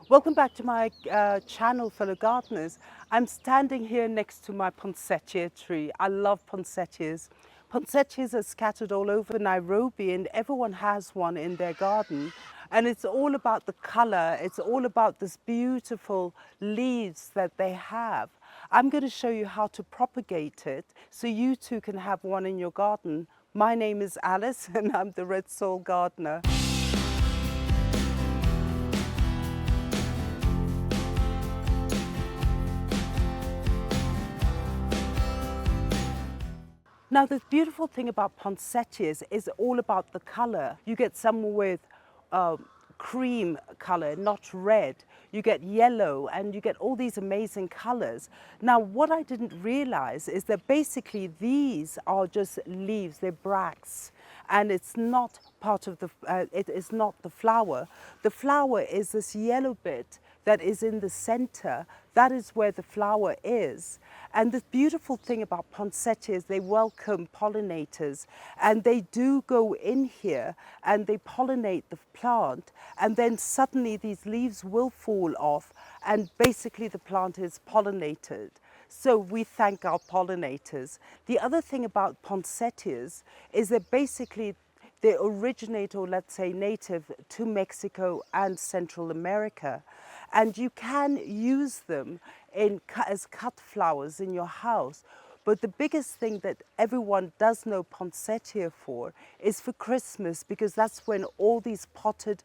Welcome back to my channel, fellow gardeners. I'm standing here next to my poinsettia tree. I love poinsettias. Poinsettias are scattered all over Nairobi and everyone has one in their garden. And it's all about the color. It's all about this beautiful leaves that they have. I'm going to show you how to propagate it so you too can have one in your garden. My name is Alice and I'm the Red Soil Gardener. Now, the beautiful thing about poinsettias is all about the color. You get some with cream color, not red. You get yellow and you get all these amazing colors. Now, what I didn't realize is that basically these are just leaves, they're bracts. And it's not part of the, it is not the flower. The flower is this yellow bit that is in the center. That is where the flower is. And the beautiful thing about poinsettias, they welcome pollinators and they do go in here and they pollinate the plant, and then suddenly these leaves will fall off and basically the plant is pollinated. So we thank our pollinators. The other thing about poinsettias is that basically they originate, or let's say native, to Mexico and Central America. And you can use them as cut flowers in your house. But the biggest thing that everyone does know poinsettia for is for Christmas, because that's when all these potted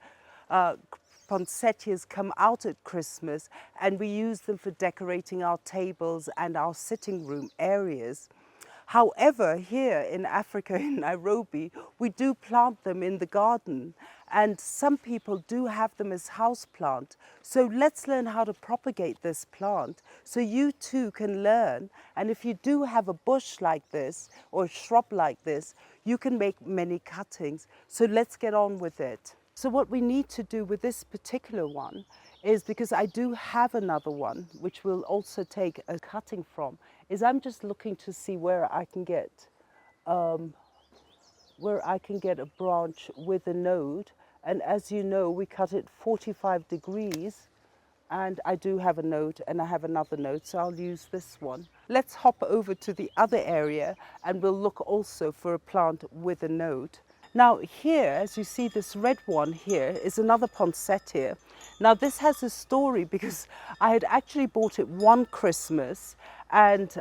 poinsettias come out at Christmas, and we use them for decorating our tables and our sitting room areas. However, here in Africa, in Nairobi, we do plant them in the garden, and some people do have them as houseplant. So let's learn how to propagate this plant so you too can learn. And if you do have a bush like this or a shrub like this, you can make many cuttings. So let's get on with it. So what we need to do with this particular one is, because I do have another one, which we'll also take a cutting from, is I'm just looking to see where I can get a branch with a node. And as you know, we cut it 45 degrees, and I do have a node and I have another node, so I'll use this one. Let's hop over to the other area and we'll look also for a plant with a node. Now here, as you see, this red one here is another poinsettia. Now this has a story, because I had actually bought it one Christmas and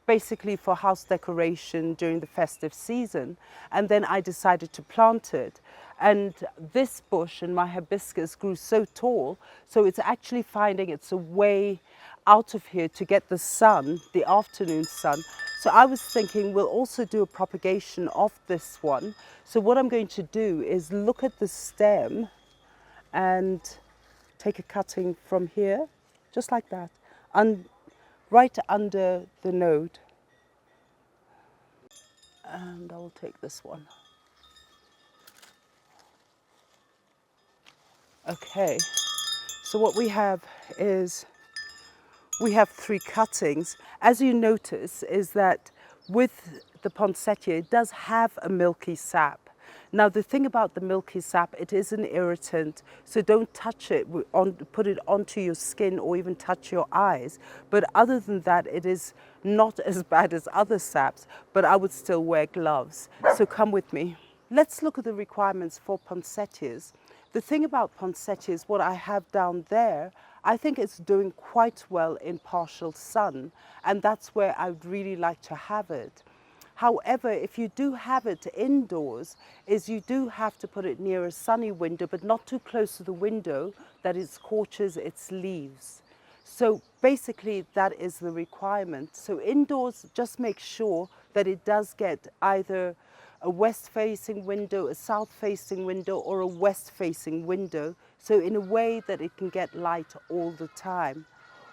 basically for house decoration during the festive season, and then I decided to plant it. And this bush and my hibiscus grew so tall, so it's actually finding its way out of here to get the sun, the afternoon sun. So I was thinking we'll also do a propagation of this one. So what I'm going to do is look at the stem and take a cutting from here, just like that, right under the node. And I will take this one. Okay, so what we have is, we have 3 cuttings. As you notice is that with the poinsettia, it does have a milky sap. Now the thing about the milky sap, it is an irritant, so don't touch it, put it onto your skin or even touch your eyes. But other than that, it is not as bad as other saps, but I would still wear gloves. So come with me. Let's look at the requirements for poinsettias. The thing about poinsettias, what I have down there, I think it's doing quite well in partial sun, and that's where I would really like to have it. However, if you do have it indoors, you do have to put it near a sunny window, but not too close to the window that it scorches its leaves. So basically that is the requirement. So indoors, just make sure that it does get either a west-facing window, a south-facing window, or a west-facing window, so in a way that it can get light all the time.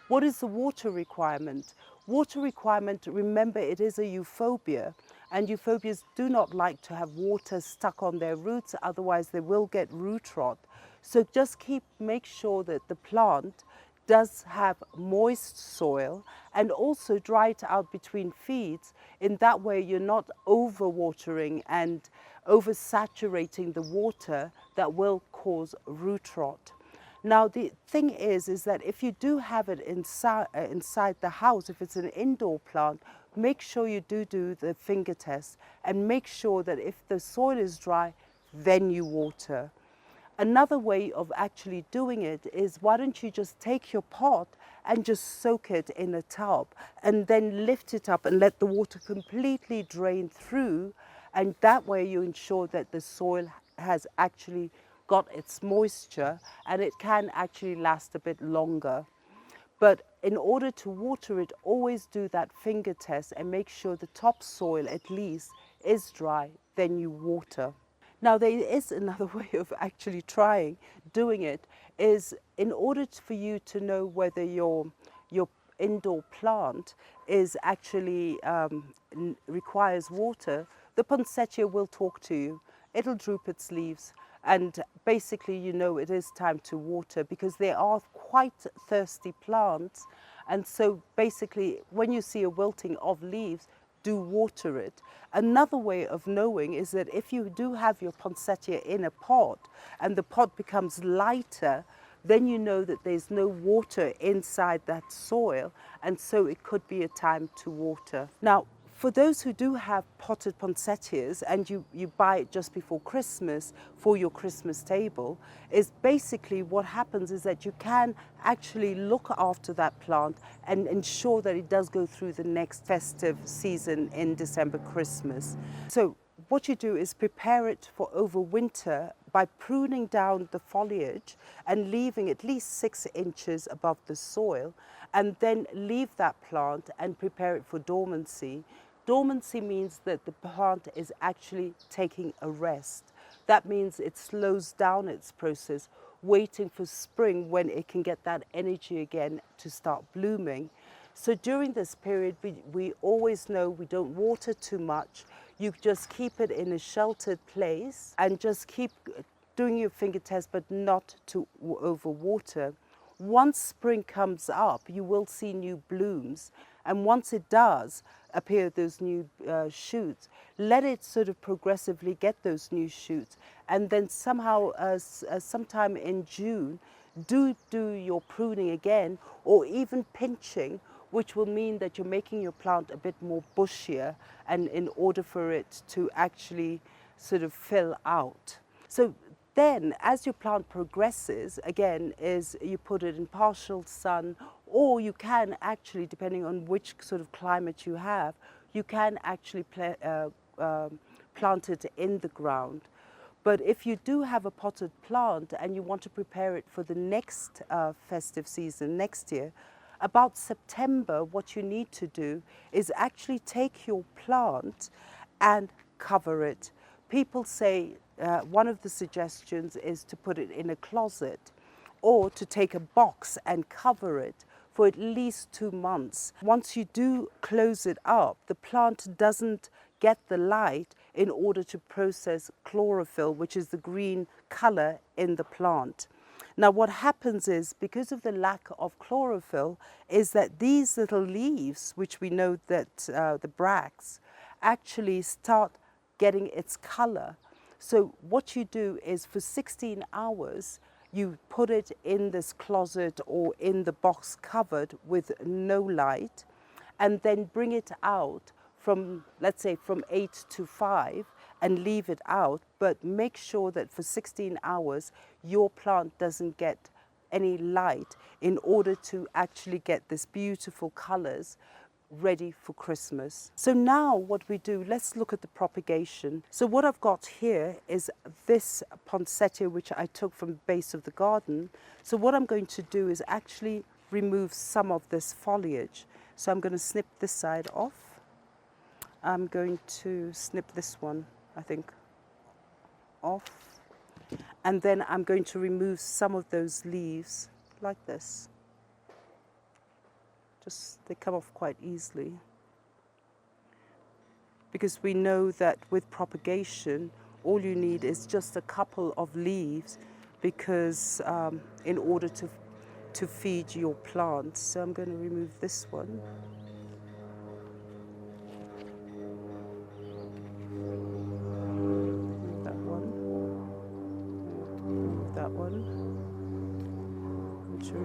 What is the water requirement? Water requirement, remember, it is a euphorbia, and euphobias do not like to have water stuck on their roots, otherwise they will get root rot. So just make sure that the plant does have moist soil, and also dry it out between feeds. In that way, you're not overwatering and oversaturating the water that will cause root rot. Now the thing is that if you do have it inside the house, if it's an indoor plant, make sure you do the finger test, and make sure that if the soil is dry, then you water. Another way of actually doing it is, why don't you just take your pot and just soak it in a tub and then lift it up and let the water completely drain through, and that way you ensure that the soil has actually got its moisture and it can actually last a bit longer. But in order to water it, always do that finger test and make sure the topsoil at least is dry, then you water. Now there is another way of actually doing it, is in order for you to know whether your indoor plant is actually requires water, the poinsettia will talk to you. It'll droop its leaves, and basically you know it is time to water, because they are quite thirsty plants. And so basically when you see a wilting of leaves, do water it. Another way of knowing is that if you do have your poinsettia in a pot and the pot becomes lighter, then you know that there's no water inside that soil, and so it could be a time to water. Now, for those who do have potted poinsettias and you buy it just before Christmas for your Christmas table, is basically what happens is that you can actually look after that plant and ensure that it does go through the next festive season in December, Christmas. So what you do is prepare it for overwinter by pruning down the foliage and leaving at least 6 inches above the soil, and then leave that plant and prepare it for dormancy. Dormancy means that the plant is actually taking a rest. That means it slows down its process, waiting for spring when it can get that energy again to start blooming. So during this period, we always know we don't water too much. You just keep it in a sheltered place and just keep doing your finger test, but not to overwater. Once spring comes up, you will see new blooms. And once it does appear, those new shoots, let it sort of progressively get those new shoots. And then somehow, sometime in June, do your pruning again, or even pinching, which will mean that you're making your plant a bit more bushier, and in order for it to actually sort of fill out. So then, as your plant progresses, again, is you put it in partial sun, or you can actually, depending on which sort of climate you have, you can actually plant it in the ground. But if you do have a potted plant and you want to prepare it for the next festive season next year, about September, what you need to do is actually take your plant and cover it. People say one of the suggestions is to put it in a closet, or to take a box and cover it for at least 2 months. Once you do close it up, the plant doesn't get the light in order to process chlorophyll, which is the green color in the plant. Now what happens is, because of the lack of chlorophyll, is that these little leaves, which we know that the bracts, actually start getting its color. So what you do is, for 16 hours, you put it in this closet or in the box covered with no light, and then bring it out from, let's say, from 8 to 5, and leave it out. But make sure that for 16 hours, your plant doesn't get any light, in order to actually get this beautiful colors ready for Christmas. So now what we do, let's look at the propagation. So what I've got here is this poinsettia, which I took from the base of the garden. So what I'm going to do is actually remove some of this foliage. So I'm going to snip this side off. I'm going to snip this one, I think, off. And then I'm going to remove some of those leaves like this. Just, they come off quite easily. Because we know that with propagation, all you need is just a couple of leaves, because in order to feed your plants. So I'm going to remove this one. Remove that one. Remove that one.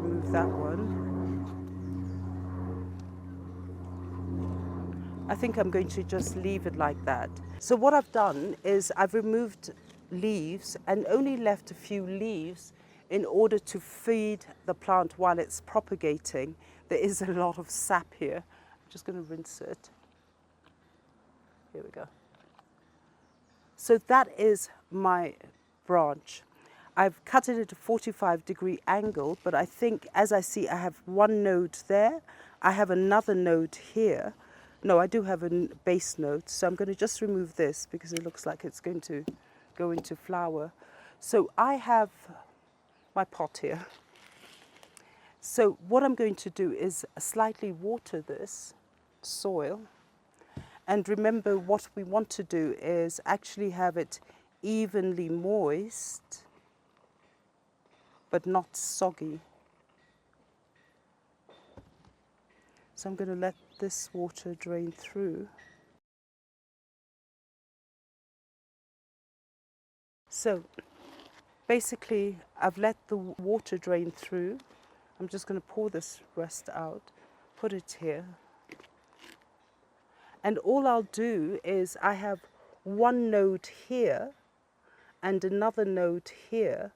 remove that one. I think I'm going to just leave it like that. So what I've done is I've removed leaves and only left a few leaves in order to feed the plant while it's propagating. There is a lot of sap here. I'm just going to rinse it. Here we go. So that is my branch. I've cut it at a 45-degree angle, but I think, as I see, I have one node there. I have another node here. No, I do have a base node, so I'm going to just remove this because it looks like it's going to go into flower. So I have my pot here. So what I'm going to do is slightly water this soil. And remember, what we want to do is actually have it evenly moist, but not soggy. So I'm going to let this water drain through. So basically, I've let the water drain through. I'm just going to pour this rest out, put it here. And all I'll do is I have one node here and another node here.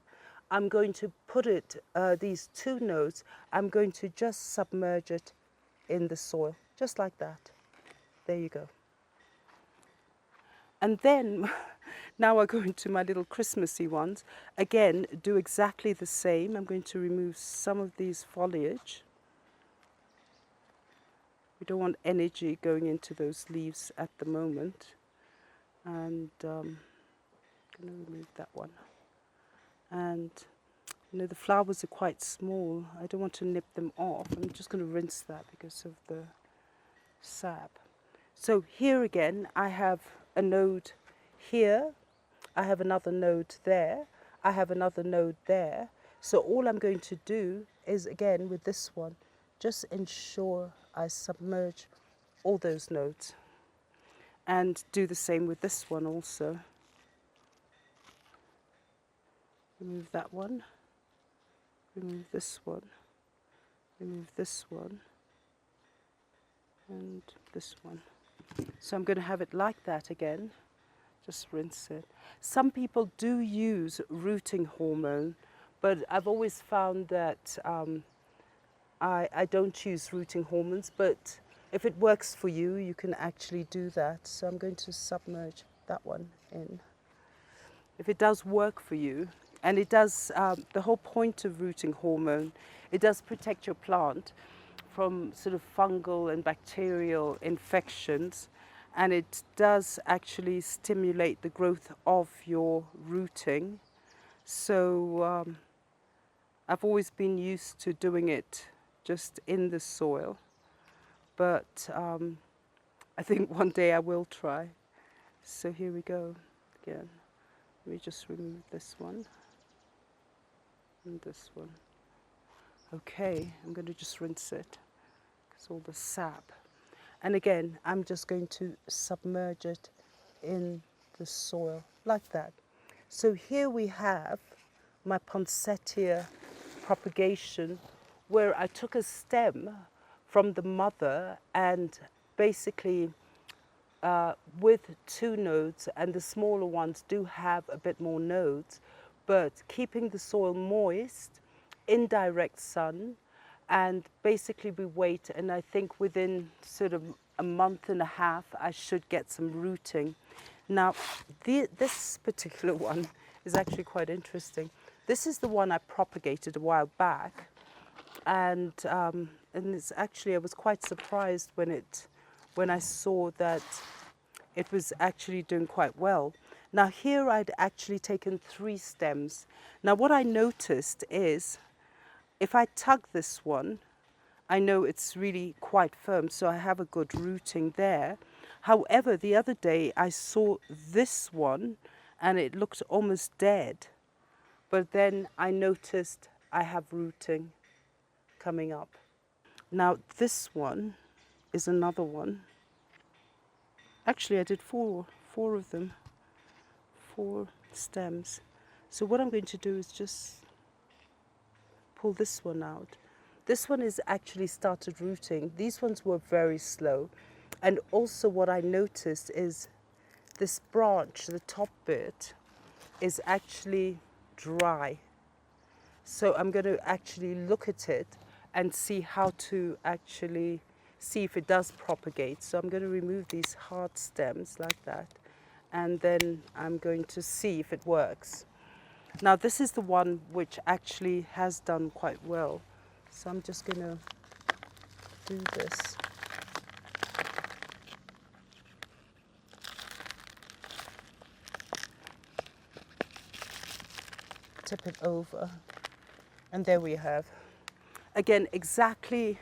I'm going to put it, these two nodes, I'm going to just submerge it in the soil, just like that. There you go. And then, now I go into my little Christmassy ones. Again, do exactly the same. I'm going to remove some of these foliage. We don't want energy going into those leaves at the moment. And I'm going to remove that one. And you know, the flowers are quite small. I don't want to nip them off. I'm just going to rinse that because of the sap. So here again, I have a node here. I have another node there. I have another node there. So all I'm going to do is, again, with this one, just ensure I submerge all those nodes. And do the same with this one also. Remove that one. Remove this one. Remove this one. And this one. So I'm going to have it like that again. Just rinse it. Some people do use rooting hormone, but I've always found that I don't use rooting hormones, but if it works for you, you can actually do that. So I'm going to submerge that one in. If it does work for you, and it does, the whole point of rooting hormone, it does protect your plant from sort of fungal and bacterial infections, and it does actually stimulate the growth of your rooting. So I've always been used to doing it just in the soil, but I think one day I will try. So here we go again. Let me just remove this one and this one. Okay, I'm going to just rinse it because all the sap. And again, I'm just going to submerge it in the soil like that. So here we have my Poinsettia Propagation, where I took a stem from the mother and basically with two nodes, and the smaller ones do have a bit more nodes, but keeping the soil moist, in direct sun, and basically we wait, and I think within sort of a month and a half I should get some rooting. Now this particular one is actually quite interesting. This is the one I propagated a while back, and it's actually, I was quite surprised when I saw that it was actually doing quite well. Now here I'd actually taken 3 stems. Now what I noticed is if I tug this one, I know it's really quite firm, so I have a good rooting there. However, the other day I saw this one and it looked almost dead. But then I noticed I have rooting coming up. Now this one is another one. Actually, I did four of them, 4 stems. So what I'm going to do is just pull this one out. This one is actually started rooting. These ones were very slow. And also what I noticed is this branch, the top bit, is actually dry. So I'm going to actually look at it and see how to actually see if it does propagate. So I'm going to remove these hard stems like that, and then I'm going to see if it works. Now this is the one which actually has done quite well. So I'm just going to do this. Tip it over, and there we have. Again, exactly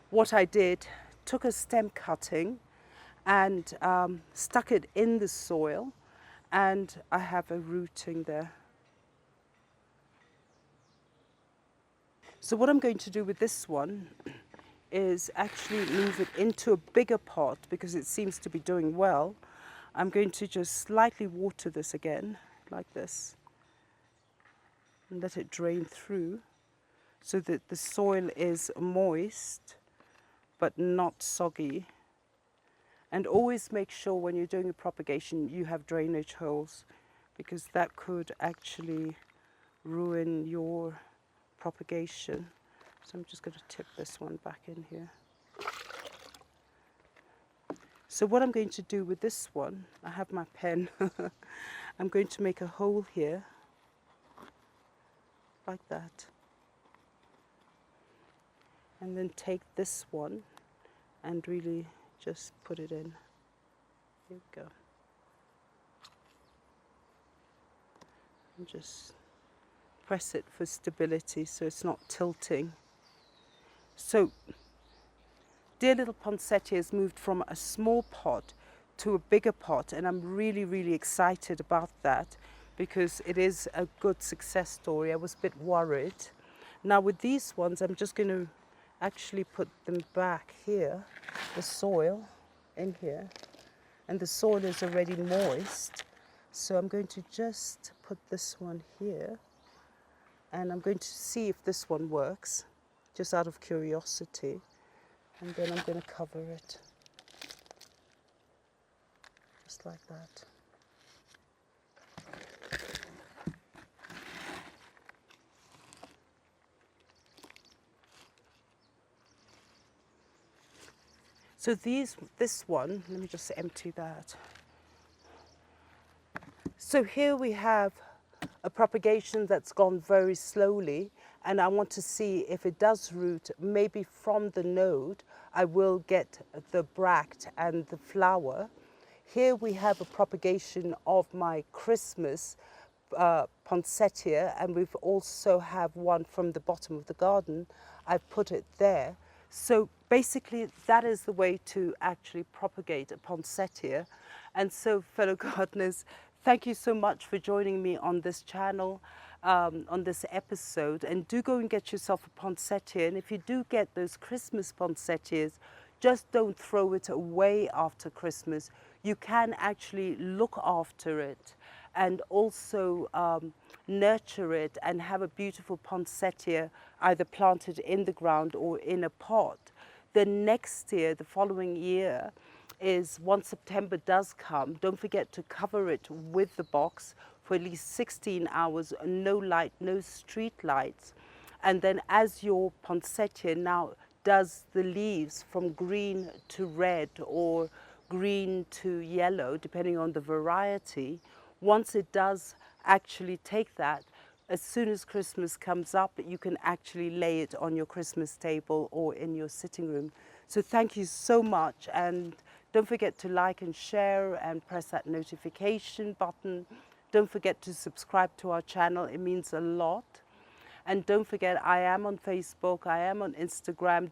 what I did. Took a stem cutting and stuck it in the soil, and I have a rooting there. So what I'm going to do with this one is actually move it into a bigger pot because it seems to be doing well. I'm going to just slightly water this again, like this, and let it drain through so that the soil is moist but not soggy. And always make sure when you're doing a propagation you have drainage holes, because that could actually ruin your propagation. So I'm just going to tip this one back in here. So what I'm going to do with this one, I have my pen, I'm going to make a hole here, like that. And then take this one and really just put it in. Here we go. And just press it for stability so it's not tilting. So, dear little poinsettia has moved from a small pot to a bigger pot, and I'm really, really excited about that because it is a good success story. I was a bit worried. Now with these ones, I'm just going to actually put them back here, the soil in here, and the soil is already moist. So I'm going to just put this one here, and I'm going to see if this one works, just out of curiosity, and then I'm going to cover it, just like that. So this one, let me just empty that. So here we have a propagation that's gone very slowly, and I want to see if it does root. Maybe from the node I will get the bract and the flower. Here we have a propagation of my Christmas poinsettia, and we've also have one from the bottom of the garden. I've put it there. So basically that is the way to actually propagate a poinsettia. And so, fellow gardeners, thank you so much for joining me on this channel, on this episode. And do go and get yourself a poinsettia. And if you do get those Christmas poinsettias, just don't throw it away after Christmas. You can actually look after it and also nurture it and have a beautiful poinsettia either planted in the ground or in a pot. The next year, the following year, is once September does come, don't forget to cover it with the box for at least 16 hours, no light, no street lights. And then as your poinsettia now does the leaves from green to red or green to yellow, depending on the variety, once it does actually take that, as soon as Christmas comes up, you can actually lay it on your Christmas table or in your sitting room. So thank you so much, and don't forget to like and share and press that notification button. Don't forget to subscribe to our channel, it means a lot. And don't forget, I am on Facebook, I am on Instagram.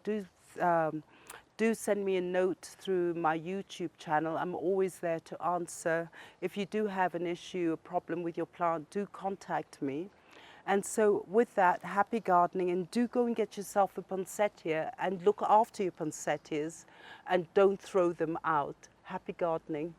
Do send me a note through my YouTube channel. I'm always there to answer. If you do have an issue, a problem with your plant, do contact me. And so with that, happy gardening, and do go and get yourself a poinsettia and look after your poinsettias and don't throw them out. Happy gardening.